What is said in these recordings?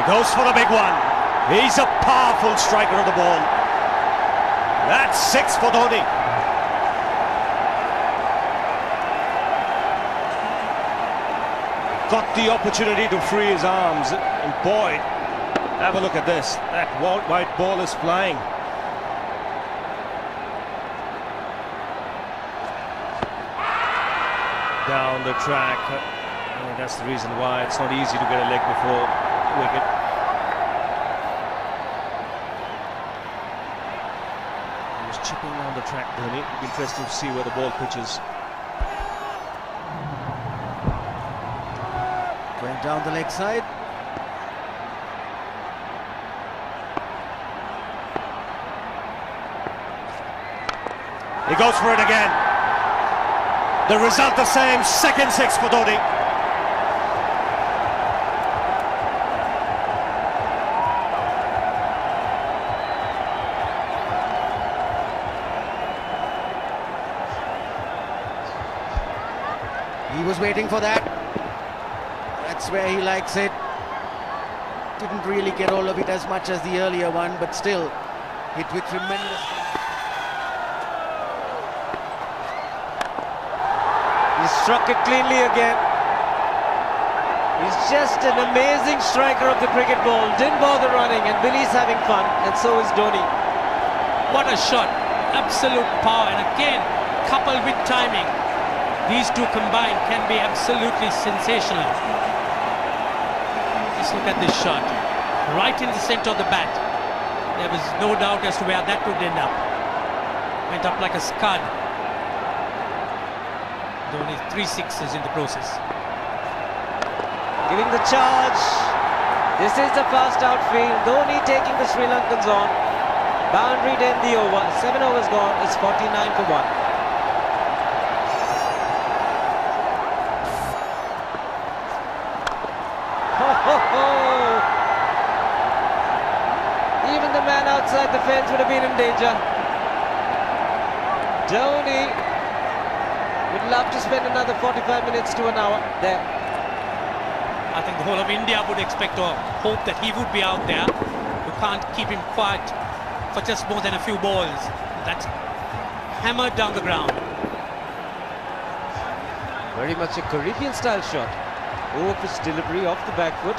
Goes for the big one. He's a powerful striker of the ball. That's 6 for Dhoni. Got the opportunity to free his arms, and boy, have a look at this. That white ball is flying. Down the track. That's the reason why it's not easy to get a leg before wicket. He was chipping down the track, Dhoni. It'll be interesting to see where the ball pitches. Going down the leg side. He goes for it again. The result the same, second 6 for Dhoni. He was waiting for that. That's where he likes it. Didn't really get all of it as much as the earlier one, but still hit with tremendous. He struck it cleanly again. He's just an amazing striker of the cricket ball. Didn't bother running, and Billy's having fun, and so is Dhoni. What a shot. Absolute power, and again, coupled with timing. These two combined can be absolutely sensational. Just look at this shot. Right in the center of the bat. There was no doubt as to where that would end up. Went up like a scud. Dhoni 3 sixes in the process. Giving the charge. This is the fast outfield. Dhoni taking the Sri Lankans on. Boundary to end the over. 7 overs gone. It's 49 for 1. Even the man outside the fence would have been in danger. Dhoni would love to spend another 45 minutes to an hour there. I think the whole of India would expect or hope that he would be out there. You can't keep him quiet for just more than a few balls. That's hammered down the ground. Very much a Caribbean style shot. Over-pitch delivery off the back foot.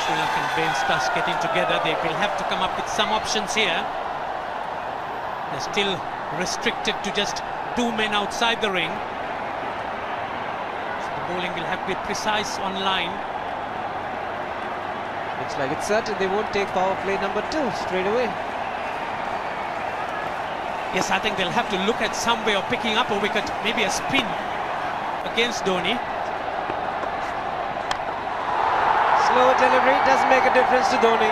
Sri Lankan brain starts getting together. They will have to come up with some options here. They're still restricted to just 2 men outside the ring. So the bowling will have to be precise on line. Looks like it's certain they won't take power play number 2 straight away. Yes, I think they'll have to look at some way of picking up a wicket, maybe a spin against Dhoni. Slow delivery doesn't make a difference to Dhoni.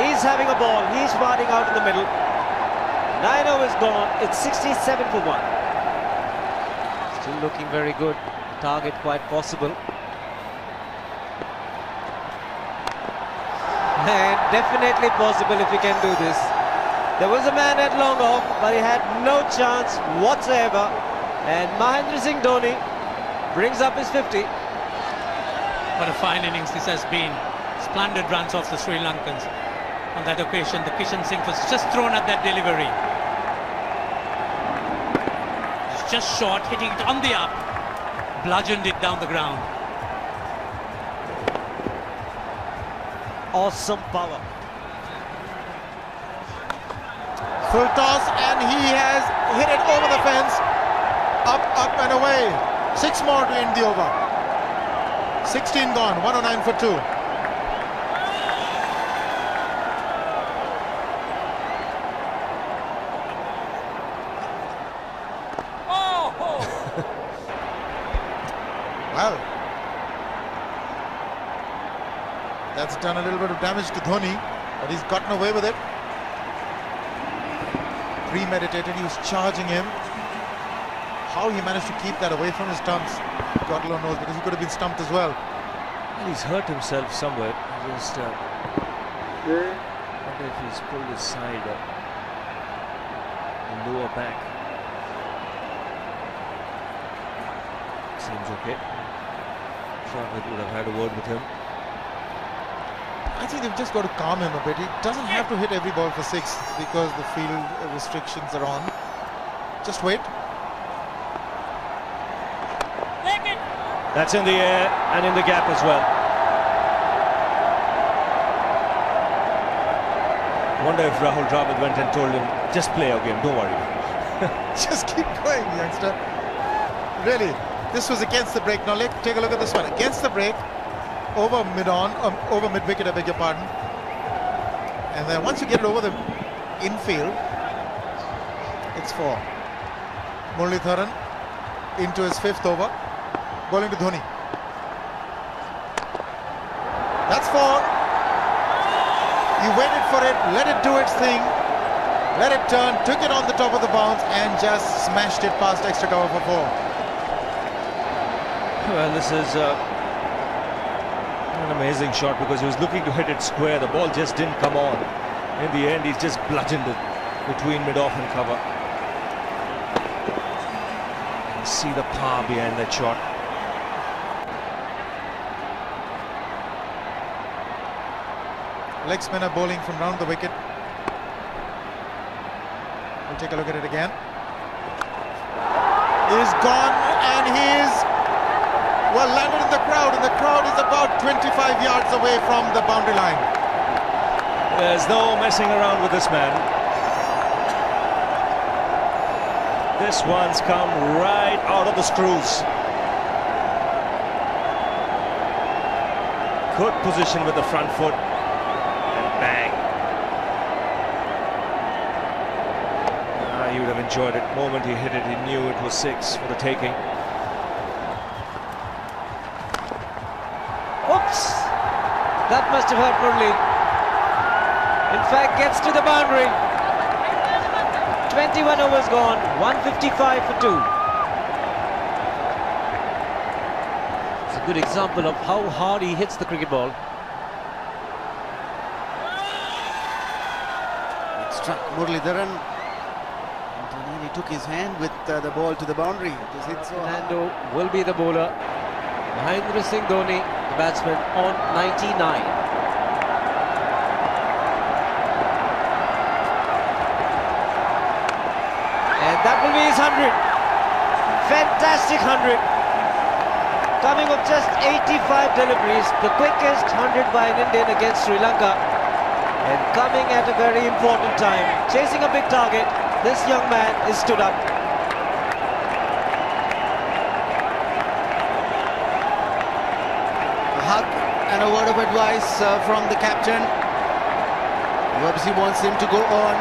He's having a ball, he's firing out in the middle. 9 overs gone, it's 67 for 1. Still looking very good, target quite possible. And definitely possible if he can do this. There was a man at long off, but he had no chance whatsoever. And Mahendra Singh Dhoni brings up his 50. What a fine innings this has been. Splendid runs off the Sri Lankans. On that occasion, the Kishan Singh was just thrown at that delivery. It's just short, hitting it on the up. Bludgeoned it down the ground. Awesome power. Full toss, and he has hit it over the fence. Up, up and away. 6 more to end the over. 16 gone, 109 for 2. Well, that's done a little bit of damage to Dhoni, but he's gotten away with it. Premeditated, he was charging him. How he managed to keep that away from his stumps, God alone knows, because he could have been stumped as well. Well, he's hurt himself somewhere. Just wonder if he's pulled his side up, the lower back. seems okay. Shahid would have had a word with him. I think they've just got to calm him a bit. He doesn't have to hit every ball for 6 because the field restrictions are on. Just wait. That's in the air and in the gap as well. Wonder if Rahul Dravid went and told him, just play your game, don't worry. Just keep going, youngster. Really, this was against the break. Now take a look at this one. Against the break, over mid-wicket, I beg your pardon. And then once you get it over the infield, it's 4. Muralitharan into his 5th over, bowling to Dhoni. That's 4. He waited for it, let it do its thing, let it turn, took it on the top of the bounce and just smashed it past extra cover for 4. Well, this is an amazing shot because he was looking to hit it square. The ball just didn't come on. In the end, he's just bludgeoned it between mid-off and cover. You see the power behind that shot. Leg spinner bowling from round the wicket. We'll take a look at it again. He's gone and he's well landed in the crowd, and the crowd is about 25 yards away from the boundary line. There's no messing around with this man. This one's come right out of the screws. Good position with the front foot. And bang. He would have enjoyed it. The moment he hit it, he knew it was 6 for the taking. Oops! That must have hurt Murli. In fact, gets to the boundary. 21 overs gone, 155 for 2. It's a good example of how hard he hits the cricket ball. It struck Muralitharan. He took his hand with the ball to the boundary. It was hit so hard. Fernando will be the bowler. Mahendra Singh Dhoni, the batsman, on 99. And that will be his 100. Fantastic 100. Coming of just 85 deliveries, the quickest 100 by an Indian against Sri Lanka. And coming at a very important time. Chasing a big target, this young man is stood up. A hug and a word of advice from the captain. He obviously wants him to go on.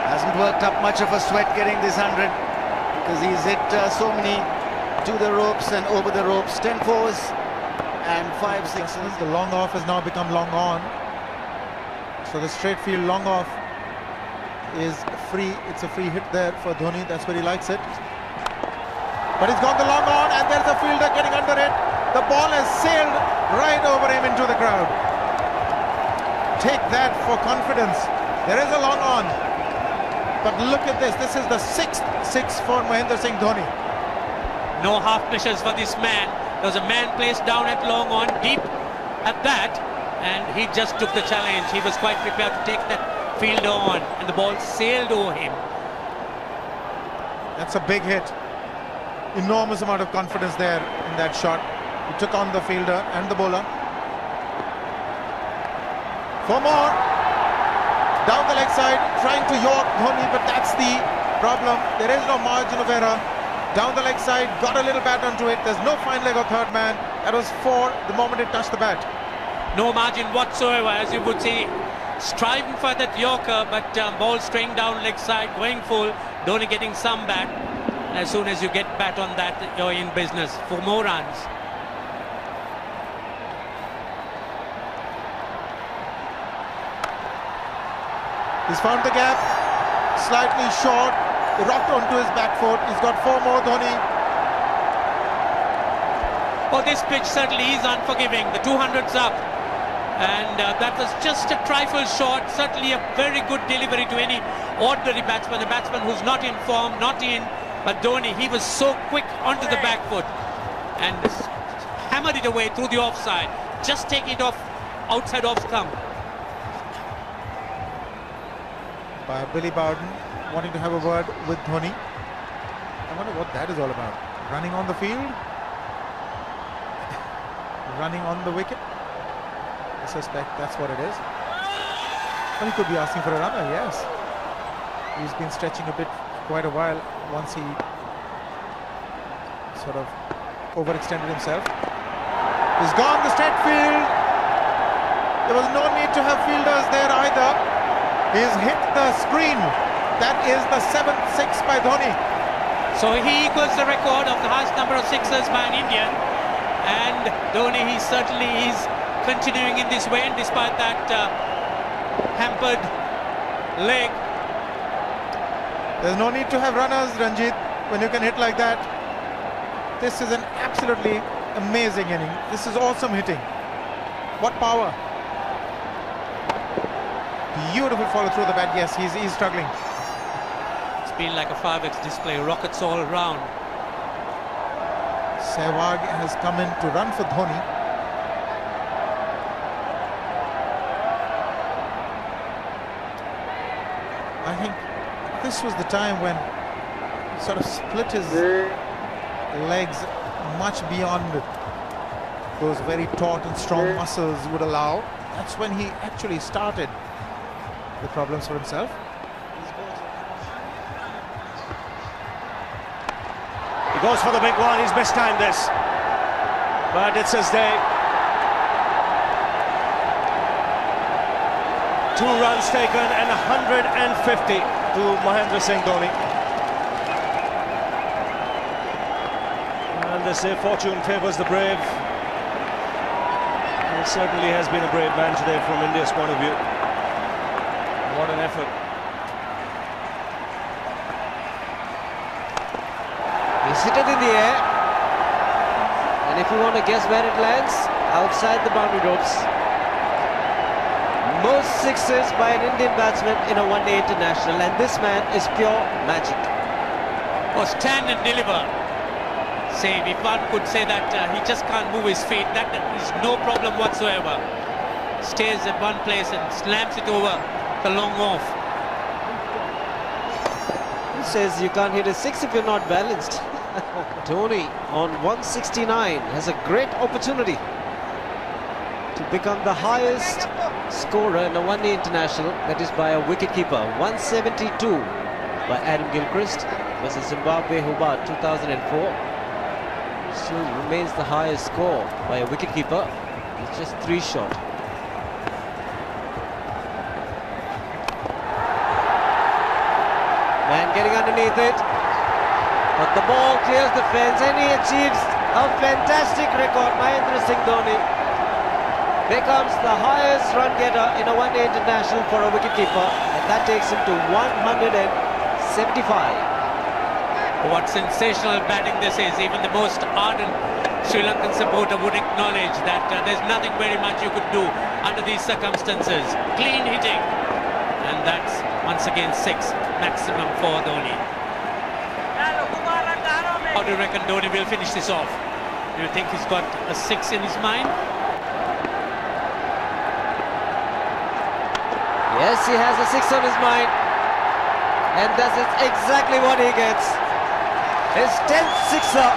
Hasn't worked up much of a sweat getting this 100 because he's hit so many to the ropes and over the ropes. 10 fours and 5 sixes. The long off has now become long on. So the straight field long off is free. It's a free hit there for Dhoni. That's where he likes it. But he's gone the long on and there's a fielder getting under it. The ball has sailed right over him into the crowd. Take that for confidence. There is a long on. But look at this. This is the 6th 6 for Mahendra Singh Dhoni. No half measures for this man. There was a man placed down at long on, deep at that, and he just took the challenge. He was quite prepared to take that fielder on, and the ball sailed over him. That's a big hit. Enormous amount of confidence there in that shot. He took on the fielder and the bowler. 4 more. Down the leg side, trying to york Dhoni, but that's the problem. There is no margin of error. Down the leg side, got a little bat onto it. There's no fine leg of third man. That was 4 the moment it touched the bat. No margin whatsoever, as you would say. Striving for that yorker, but ball straying down leg side, going full. Dhoni getting some bat. As soon as you get bat on that, you're in business for more runs. He's found the gap, slightly short, rocked onto his back foot. He's got 4 more, Dhoni. Oh, this pitch certainly is unforgiving. The 200's up. And that was just a trifle short. Certainly a very good delivery to any ordinary batsman. A batsman who's not in form, not in But Dhoni, he was so quick onto the back foot and hammered it away through the offside. Just take it off outside off stump. By Billy Bowden wanting to have a word with Dhoni. I wonder what that is all about. Running on the field? Running on the wicket? I suspect that's what it is. Well, he could be asking for a runner, yes. He's been stretching a bit quite a while once he sort of overextended himself. He's gone the straight field. There was no need to have fielders there either. He's hit the screen. That is the 7th six by Dhoni. So he equals the record of the highest number of sixes by an Indian. And Dhoni, he certainly is continuing in this way, and despite that hampered leg. There's no need to have runners, Ranjit, when you can hit like that. This is an absolutely amazing inning. This is awesome hitting. What power. Beautiful follow through the bat. Yes, he's struggling. It's been like a 5x display, rockets all around. Sehwag has come in to run for Dhoni. I think this was the time when he sort of split his legs much beyond those very taut and strong muscles would allow. That's when he actually started the problems for himself. He goes for the big one. He's mistimed this, but it's his day. 2 runs taken and 150 to Mahendra Singh Dhoni. And they say fortune favours the brave. It certainly has been a brave man today from India's point of view. What an effort. He's hit it in the air. And if you want to guess where it lands, outside the boundary ropes. Most sixes by an Indian batsman in a one-day international, and this man is pure magic. Or stand and deliver. Say, if one could say that he just can't move his feet, that is no problem whatsoever. Stays at one place and slams it over the long off. He says you can't hit a 6 if you're not balanced. Dhoni on 169 has a great opportunity to become the highest scorer in a one-day international, that is by a wicketkeeper. 172 by Adam Gilchrist versus Zimbabwe Hobart 2004. Still remains the highest score by a wicketkeeper. He's just 3 short. Man getting underneath it, but the ball clears the fence and he achieves a fantastic record. Mahendra Singh Dhoni becomes the highest run getter in a one-day international for a wicketkeeper, and that takes him to 175. What sensational batting this is. Even the most ardent Sri Lankan supporter would acknowledge that there's nothing very much you could do under these circumstances. Clean hitting, and that's once again 6 maximum for Dhoni. How do you reckon Dhoni will finish this off? Do you think he's got a 6 in his mind? Yes, he has a 6 on his mind, and that's exactly what he gets. His 10th sixer.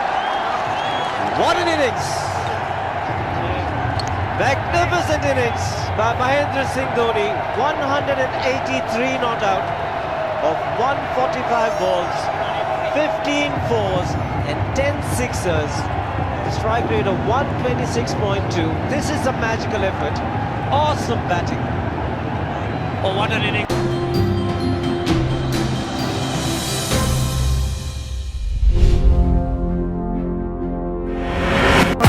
What an innings! Magnificent innings by Mahendra Singh Dhoni. 183 not out of 145 balls, 15 fours and 10 sixers. Strike rate of 126.2. This is a magical effort. Awesome batting. Oh, what an innings.